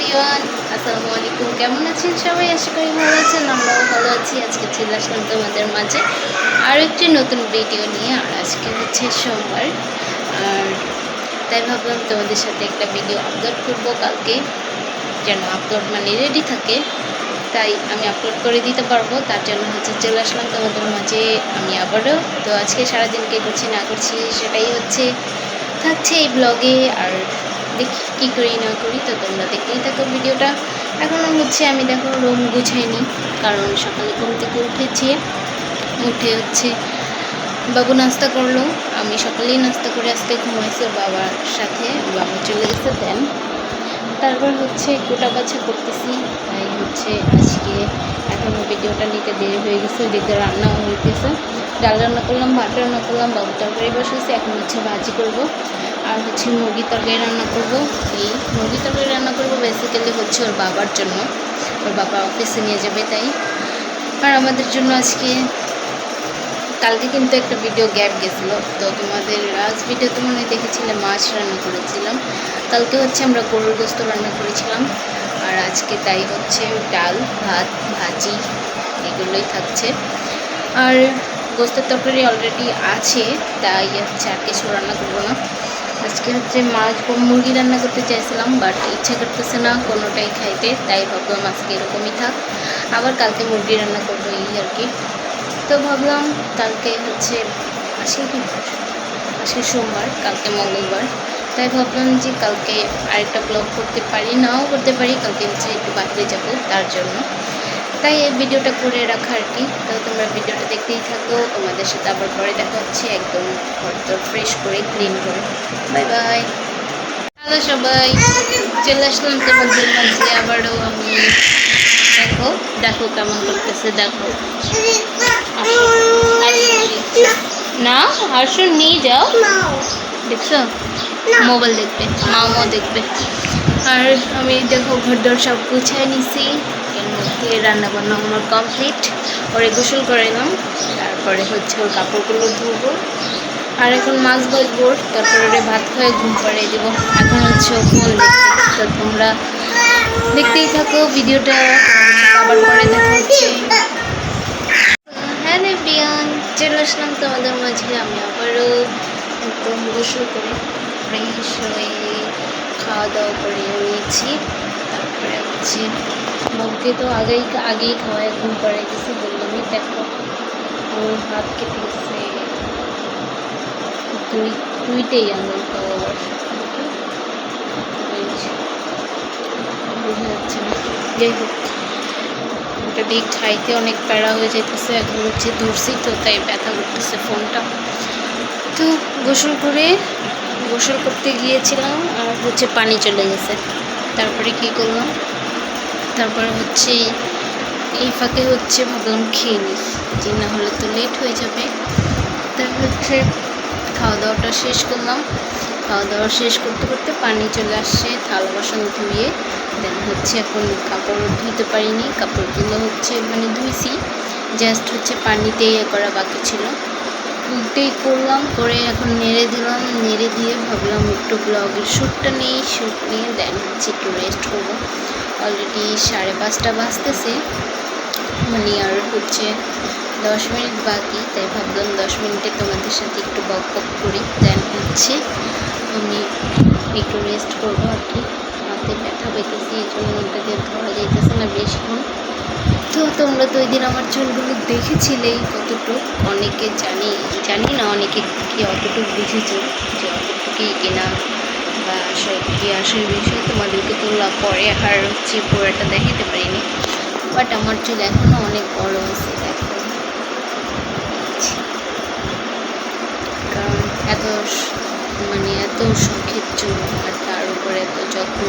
Everyone, আসসালামু আলাইকুম। কেমন আছেন সবাই? আশা করি ভালো আছেন। আমরাও ভালো আছি। আজকে চলে আসলাম তোমাদের মাঝে আর একটি নতুন ভিডিও নিয়ে। আর আজকে হচ্ছে সোমবার, আর তাই ভাবলাম তোমাদের সাথে একটা ভিডিও আপলোড করবো কালকে, যেন আপলোড মানে রেডি থাকে, তাই আমি আপলোড করে দিতে পারবো। তার জন্য হচ্ছে চলে আসলাম তোমাদের মাঝে আমি আবারও। তো আজকে সারাদিন কে করছি না করছি সেটাই হচ্ছে থাকছে এই ব্লগে। আর দেখি কী করি না করি, তো তোমরা দেখতেই থাকো ভিডিওটা। এখনও হচ্ছে আমি দেখো রুম গুছাইনি, কারণ সকালে ঘুম থেকে উঠে হচ্ছে বাবু নাস্তা করলো। আমি সকালেই নাস্তা করে আজকে ঘুমাইছি ওর বাবার সাথে, বাবা চলে গেছে। তারপর হচ্ছে গোটা বাছা করতেছি, তাই হচ্ছে আজকে এখনও ভিডিওটা নিতে দেরি হয়ে গেছে। ওদিকে রান্নাও হইতেছে, ডাল রান্না করলাম, ভাত রান্না করলাম, বাবু তরকারি বসেছে। এখন হচ্ছে ভাজি করব, আর হচ্ছে মুরগি তরকারি রান্না করব। এই মুরগি তরকারি রান্না করব বেসিক্যালি হচ্ছে ওর বাবার জন্য, ওর বাবা অফিসে নিয়ে যাবে তাই। আর আমাদের জন্য আজকে, কালকে কিন্তু একটা ভিডিও গ্যাপ গেছিলো, তো তোমাদের লাস্ট ভিডিওতে মনে দেখেছিলে মাছ রান্না করেছিলাম। কালকে হচ্ছে আমরা গরুর গোস্ত রান্না করেছিলাম, আর আজকে তাই হচ্ছে ডাল ভাত ভাজি এগুলোই থাকছে। আর গোস্তের তরকারি অলরেডি আছে, তাই হচ্ছে আর কিছু রান্না করবো না। আজকে হচ্ছে মাছ মুরগি রান্না করতে চাইছিলাম, বাট ইচ্ছা করতেছে না কোনোটাই খাইতে, তাই ভাবলাম আজকে এরকমই থাক। আবার কালকে মুরগি রান্না করবো এই আর কি। তো ভাবলাম কালকে হচ্ছে আজকে সোমবার, কালকে মঙ্গলবার, তাই ভাবলাম যে কালকে আরেকটা ব্লগ করতে পারি, নাও করতে পারি। কালকে হচ্ছে একটু বাইরে যাব, তার জন্য তাই এই ভিডিওটা করে রাখা আর কি। তো তোমরা ভিডিওটা দেখতেই থাকো, তোমাদের সাথে আবার পরে দেখা হচ্ছে একদম ঘর ফ্রেশ করে ক্লিন করে। Bye bye. হ্যালো সবাই, চলে আসলাম তোমাদের মাঝে আবারও আমি। দেখো দেখো কেমন করতেছে, দেখো না আসো নিয়ে যাও, দেখছো মোবাইল দেখবে, মামাও দেখবে। আর আমি দেখো ঘরদোর সব গুছিয়ে নিছি, এর মধ্যে রান্নাবান্না আমার কমপ্লিট। ওরে গোসল করাইলাম, তারপরে হচ্ছে ওর কাপড়গুলো ধুবো, আর এখন মাছ ভাজবো, তারপরে ওরে ভাত খাওয়াই ঘুম পাড়িয়ে দেবো। এখন হচ্ছে ও ফোন দেখতে, তো তোমরা দেখতেই থাকো ভিডিওটা, আবার পরে দেখা হচ্ছে। হ্যাঁ বিয়ান, চলে আসলাম তোমাদের মাঝে আমি আবারও। একদম গোসল করে ফ্রেশ হয়ে খাওয়া দাওয়া করে নিয়েছি। তারপরে হচ্ছে বাবুকে তো আগেই খাওয়ায় ঘুম পাড়িয়ে গেছি বললামই। দেখো ওর হাত কেটে গেছে দুইটাই আঙুল, খাওয়ার বোঝা যাচ্ছে না। যাই হোক, ওটা দিয়ে খাইতে অনেক প্যারা হয়ে যাইতেছে, এখন হচ্ছে ধরছি তো তাই ব্যথা করতেছে ফোনটা। তো গোসল করতে গিয়েছিলাম, আর হচ্ছে পানি চলে গেছে। তারপরে কি করলাম, তারপরে হচ্ছে এই ফাঁকে হচ্ছে ভাবলাম খেয়ে নিই, যে না হলে তো লেট হয়ে যাবে। তারপর হচ্ছে খাওয়া দাওয়াটা শেষ করলাম। খাওয়া দাওয়া শেষ করতে করতে পানি চলে আসছে, থালা বাসন ধুয়ে দেন হচ্ছে এখন কাপড় ধুতে পারিনি, কাপড়গুলো হচ্ছে মানে ধুইছি, জাস্ট হচ্ছে পানিতে করা বাকি ছিল, উল্টেই করলাম। করে এখন নেড়ে দিলাম, নেড়ে দিয়ে ভাবলাম একটু ব্লগের শ্যুটটা নিই, শ্যুট নিয়ে দেন হচ্ছে একটু রেস্ট করবো। অলরেডি 5:30 বাজতেছে, মানে আর হচ্ছে 10 মিনিট বাকি, তাই ভাবলাম 10 মিনিটে তোমাদের সাথে একটু বক করি, দেন হচ্ছে আমি একটু রেস্ট করবো আর কি। হাতে ব্যথা পেতেছি, এই জন্য ওটাকে ধরা যাইতেছে না বেশিক্ষণ। তো তোমরা তো ওই দিন আমার চুলগুলো দেখেছিলেই কতটুকু, অনেকে জানি না অনেকে কি অতটুকু বুঝেছে যে অতটুকুই কিনা, বা কি আসার বিষয় তোমাদেরকে তোলা পরে আর হচ্ছে পুরোটা দেখাতে পারিনি। বাট আমার চুল এখনও অনেক বড় আছে, দেখো, কারণ এত এত শখের চুল, আর তার উপরে এত যত্ন।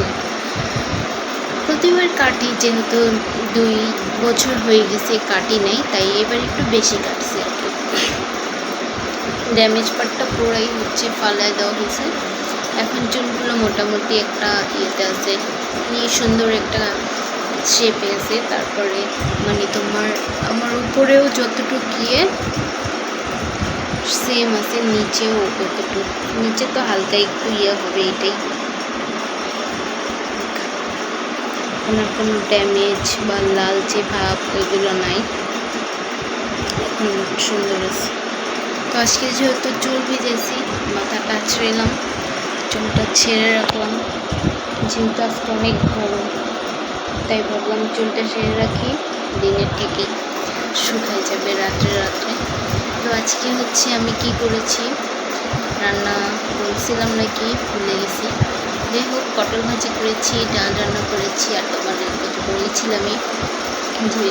প্রতিবার কাটি, যেহেতু 2 বছর হয়ে গেছে কাটি নেই, তাই এবার একটু বেশি কাটছি আর কি। ড্যামেজ পার্টটা পুরাই হচ্ছে ফালায় দেওয়া হয়েছে। এখন চুলগুলো মোটামুটি একটা ইয়েতে আছে, সুন্দর একটা শেপে আছে। তারপরে মানে আমার উপরেও যতটুকু গিয়ে সেম আছে, নিচেও ততটুকু, নিচে তো হালকা একটু ইয়ে হবে, এটাই এখন আর কোনো ড্যামেজ বা লালচে ভাব ওইগুলো নাই, এখন সুন্দর আছে। তো আজকে যেহেতু চুল ভিজেছি, মাথাটা ছেড়েলাম, চুলটা ছেড়ে রাখলাম, যেহেতু আজকে অনেক গরম, তাই ভাবলাম চুলটা ছেড়ে রাখি, দিনের থেকে শুকাই যাবে রাত্রে রাত্রে। তো আজকে হচ্ছে আমি কি করেছি, রান্না বলছিলাম নাকি ভুলে গেছি, যাই হোক পটল ভাজি করেছি, ডাল রান্না করেছি, আর তোমাদের কথা বলেছিলামই যে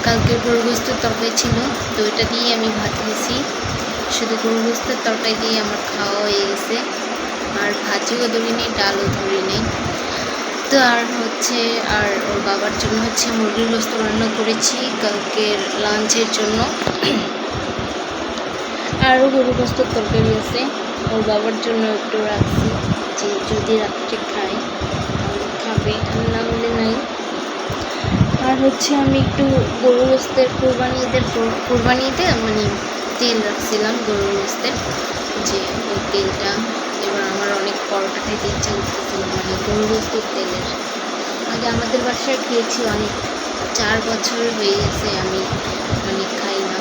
কালকের গরু গোস্তের তরকারি ছিল, তো ওইটা দিয়ে আমি ভাত খেয়েছি। শুধু গরু গোস্তের তরকারি দিয়ে আমার খাওয়া হয়ে গেছে, আর ভাজিও ধরি নেই, ডালও ধরি নেই। তো আর হচ্ছে আর ওর বাবার জন্য হচ্ছে মুরগির গোস্ত রান্না করেছি কালকের লাঞ্চের জন্য, আরও গরু গোস্তর তরকারি আছে, ওর বাবার জন্য একটু রাখছি, যে যদি রাত্রে খাই খাবে, আর না হলে নাই। আর হচ্ছে আমি একটু গরু গোস্তের কোরবানিতে মানে তেল রাখছিলাম গরু গোস্তের, যে ওই তেলটা এবার আমার অনেক পরোটা খেতে ইচ্ছা করতেছিল, মানে গরু গোস্তের তেলের। আগে আমাদের বাসায় খেয়েছি অনেক, 4 বছর হয়ে গেছে আমি মানে খাই না।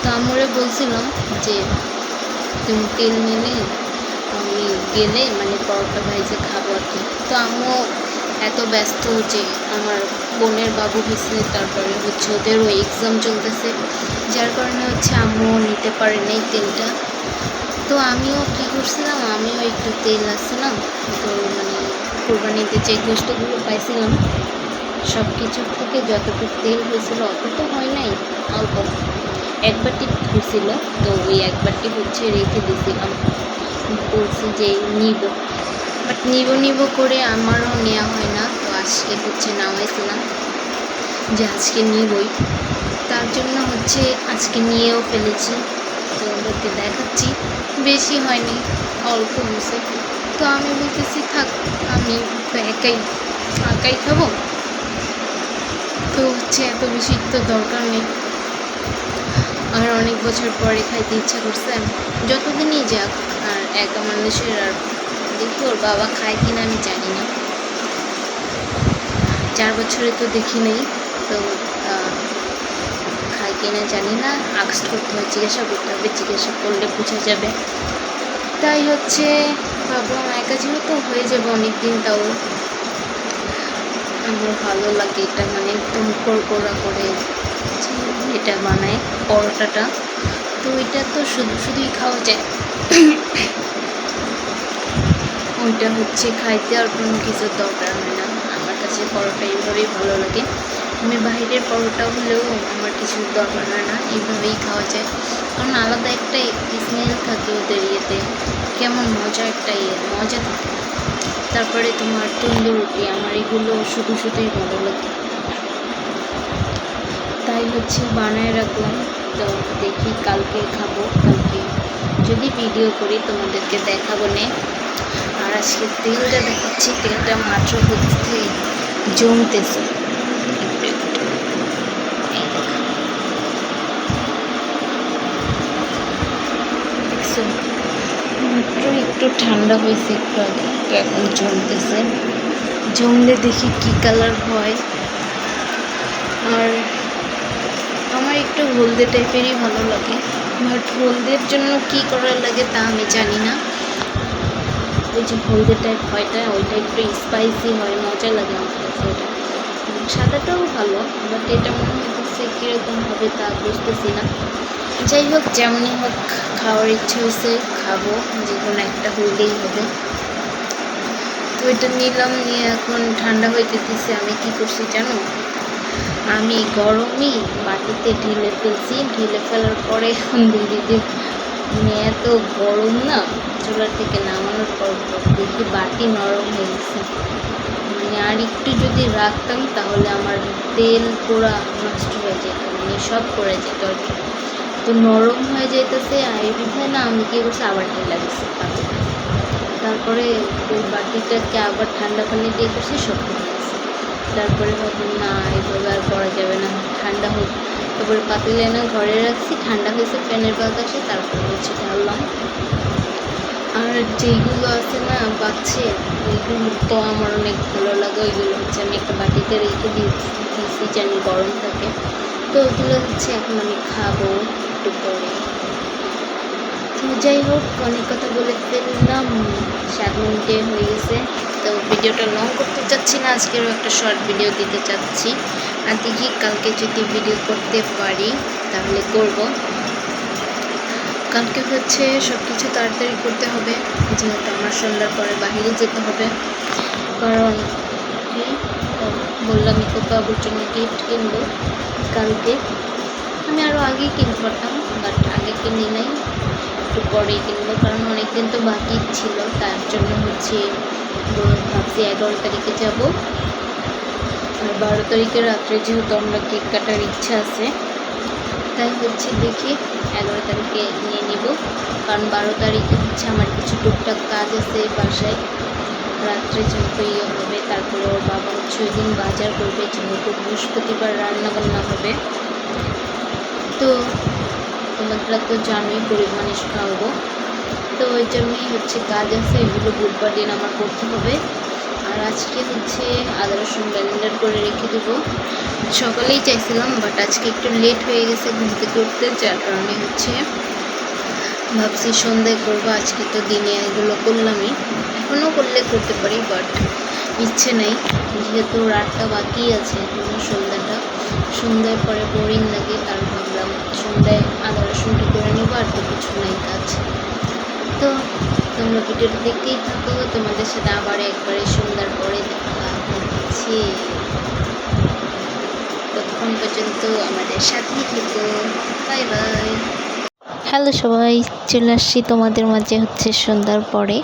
তো আমরা বলছিলাম যে তুমি তেল নিলে আমি গেলে মানে পরোটা ভাইজে খাবো আর কি। তো আমিও এত ব্যস্ত যে আমার বোনের বাবু হয়েছে, তারপরে হচ্ছে ওদেরও এক্সাম চলতেছে, যার কারণে হচ্ছে আম্মুও নিতে পারে নাই তেলটা। তো আমিও কী করছিলাম, আমিও একটু তেল আছে না, তো মানে কোরবানিতে যে গোস্তগুলো পাইছিলাম সব কিছুর থেকে যতটুকু তেল হয়েছিল অত তো হয় নাই, অল্প 1 বাটি হয়েছিল, তো ওই 1 বাটি হচ্ছে রেখে দিয়েছিলাম, বলছি যে নিব, বাট নিব করে আমারও নেওয়া হয় না। তো আজকে হচ্ছে নামাইছিলাম যে আজকে নিবই, তার জন্য হচ্ছে আজকে নিয়েও ফেলেছি। তো ওদেরকে দেখাচ্ছি, বেশি হয়নি, অল্প হয়েছে। তো আমি বলতেছি থাক, আমি তো একাই খাবো, তো হচ্ছে এত বেশি তো দরকার নেই, আর অনেক বছর পরে খাইতে ইচ্ছা করছে, যতদিনই যাক, আর একা মানুষের, আর দেখি ওর বাবা খায় কিনা আমি জানি না, 4 বছরে তো দেখি নেই, তো খায় কিনা জানি না, আক্স করতে হবে, জিজ্ঞাসা করতে হবে, জিজ্ঞাসা করলে বোঝা যাবে। তাই হচ্ছে ভাবলাম একা যেহেতু হয়ে যাবে অনেক দিন, তাও আমার ভালো লাগে এটা, মানে একদম কড়কড়া করে এটা বানায় পরোটাটা, তো এটা তো শুধুই খাওয়া যায়, ওইটা হচ্ছে খাইতে আর কোনো কিছু দরকার হয় না। আমার কাছে পরোটা এইভাবেই ভালো লাগে, আমি বাইরের পরোটা হলেও আমার কিছু দরকার হয় না, এইভাবেই খাওয়া যায়, কারণ আলাদা একটা স্মেল থাকে ওদের ইয়েতে, কেমন মজা একটা মজা থাকে। তারপরে তোমার তন্দুর রুটি, আমার এগুলো শুধুই ভালো লাগে, তাই হচ্ছে বানায় রাখলাম। তো দেখি কালকে খাবো, কালকে যদি ভিডিও করি তোমাদেরকে দেখাবো নে। আর আজকে তেলটা দেখাচ্ছি, তেলটা মাত্র হচ্ছে জমতেছে, মাত্র একটু ঠান্ডা হয়েছে একটু আগে, তো এখন জমতেছে, জমলে দেখি কি কালার হয়। আর আমার একটু হলদে টাইপেরই ভালো লাগে, বাট হলদের জন্য কি করার লাগে তা আমি জানি না, ওই যে হলদে টাইপ হয়টা ওইটা একটু স্পাইসি হয়, মজা লাগে আমার কাছে ওটা। সাদাটাও ভালো, বাট এটা মনে হচ্ছে কীরকম হবে তা বুঝতেছি না। যাই হোক, যেমনই হোক খাওয়ার ইচ্ছে হয়েছে, খাবো, যে কোনো একটা হইলেই হবে। তো এটা নিলাম, নিয়ে এখন ঠান্ডা হইতে দিচ্ছে। আমি কি করছি জানো, আমি গরমই বাটিতে ঢেলে ফেলছি, ঢেলে ফেলার পরে দিদি মানে এত গরম না, চুলার থেকে নামানোর পর দেখি বাটি নরম হয়ে গেছে, মানে আর একটু যদি রাখতাম তাহলে আমার তেল পুরা নষ্ট হয়ে যেত, মানে সব পড়ে যেত আর কি। তো নরম হয়ে যেতেছে, আর এই বিধায় না আমি কী করছি, আবার ঢেলা দিচ্ছি বাটিটা, তারপরে ওই বাটিটাকে আবার ঠান্ডা পানি দিয়ে করছি, সব হয়ে গেছে। তারপরে ভাবলাম না, এইভাবে আর করা যাবে না, ঠান্ডা হোক। তারপরে পাতিলে এনে ঘরে রাখছি, ঠান্ডা হয়েছে, ফ্যানের বাতাসে, তারপরে হচ্ছে ঢাললাম। আর যেইগুলো আছে না বাচ্চে, ওইগুলো তো আমার অনেক ভালো লাগে, ওইগুলো হচ্ছে আমি একটা বাটিতে ঢেকে রেখে দিয়েছি যেন গরম থাকে। তো ওগুলো হচ্ছে এখন আমি খাবো একটু পরে। তো যাই হোক, অনেক কথা বলে ফেললাম, 7 মিনিটে হয়ে গেছে। তো ভিডিওটা লং করতে চাচ্ছি না, আজকেরও একটা শর্ট ভিডিও দিতে চাচ্ছি। আর দেখি কালকে যদি ভিডিও করতে পারি তাহলে করব। কালকে হচ্ছে সব কিছু তাড়াতাড়ি করতে হবে, যেহেতু আমার সন্ধ্যার পরে বাহিরে যেতে হবে। কারণ কি বললাম, বাবুর জন্য গিফট কিনবো কালকে। আমি আরও আগেই কিনতে পারতাম, বাট আগে কিনি নাই, একটু পরেই কিনবো। কারণ অনেকদিন তো বাকি ছিল, তার জন্য হচ্ছে ভাবছি 11 তারিখে যাব। আর 12 তারিখে রাত্রে যেহেতু আমরা কেক কাটার ইচ্ছা আছে, তাই হচ্ছে দেখি 11 তারিখে নিয়ে নিব। কারণ 12 তারিখে হচ্ছে আমার কিছু টুকটাক কাজ আছে বাসায়, রাত্রে যেহেতু হবে। তারপরে ওর বাবা হচ্ছে ওই দিন বাজার করবে, যেহেতু বৃহস্পতিবার রান্নাবান্না হবে। তো তোমরা তো জানোই গরিব মানুষ খাওয়াবো, তো ওই জন্যই হচ্ছে কাজ আছে, এগুলো বুধবার দিন আমার করতে হবে। আর আজকে হচ্ছে আদা রসুন ব্লেন্ডার করে রেখে দেবো। সকালেই চাইছিলাম, বাট আজকে একটু লেট হয়ে গেছে ঘুম থেকে উঠতে, যার কারণে হচ্ছে ভাবছি সন্ধ্যায় করবো। আজকে তো দিনে এগুলো করলামই, এখনও করলে করতে পারি, বাট ইচ্ছে নেই, যেহেতু রাতটা বাকি আছে এখনও। সন্ধ্যার পরে বোরিং লাগে, তার ভাবলাম সন্ধ্যায় আদা রসুনটা করে নেবো, আর তো কিছু নাই কাজ। তো তোমরা ভিডিওটা দেখতেই থাকো, তোমাদের সাথে আবার একবারে সন্ধ্যার পরে দেখা হচ্ছে। ততক্ষণ পর্যন্ত আমাদের সাথেই থেকো, বাই বাই। হ্যালো সবাই, চলে আসছি তোমাদের মাঝে হচ্ছে সন্ধ্যার পরে।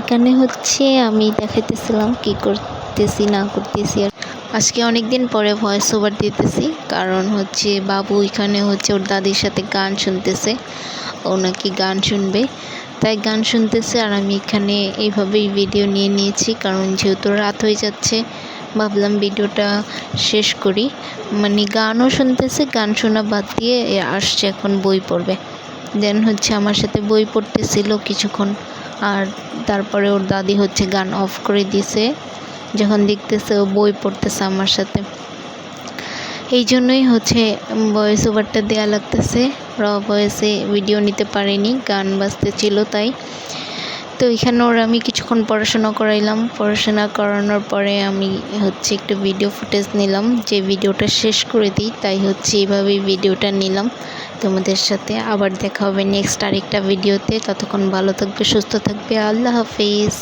এখানে হচ্ছে আমি দেখাইতেছিলাম কি করতেছি না করতেছি। আর আজকে অনেক দিন পরে ভয়েস ওভার দিতেছি, কারণ হচ্ছে বাবু এখানে হচ্ছে ওর দাদির সাথে গান শুনতেছে, ও নাকি গান শুনবে, তাই গান শুনতেছে। আর আমি এখানে এইভাবেই ভিডিও নিয়ে নিয়েছি, কারণ যেহেতু রাত হয়ে যাচ্ছে ভাবলাম ভিডিওটা শেষ করি। মানে গানও শুনতেছে, গান শোনা বাদ দিয়ে আসছে এখন বই পড়বে। দেন হচ্ছে আমার সাথে বই পড়তেছিল কিছুক্ষণ, আর তারপরে ওর দাদি হচ্ছে গান অফ করে দিয়েছে, যখন দেখতেছে ও বই পড়তেছে আমার সাথে। এই জন্যই হচ্ছে ভয়েস ওভারটা দেওয়া লাগতেছে, র ভয়েসে ভিডিও নিতে পারিনি, গান বাজতেছিল তাই। তো এখানে ওর আমি কিছুক্ষণ পড়াশোনা করাইলাম, পড়াশোনা করানোর পরে আমি হচ্ছে একটু ভিডিও ফুটেজ নিলাম, যে ভিডিওটা শেষ করে দিই, তাই হচ্ছে এইভাবেই ভিডিওটা নিলাম তোমাদের সাথে। আবার দেখা হবে নেক্সট আরেকটা ভিডিওতে, ততক্ষণ ভালো থাকবে, সুস্থ থাকবে, আল্লাহ হাফিজ।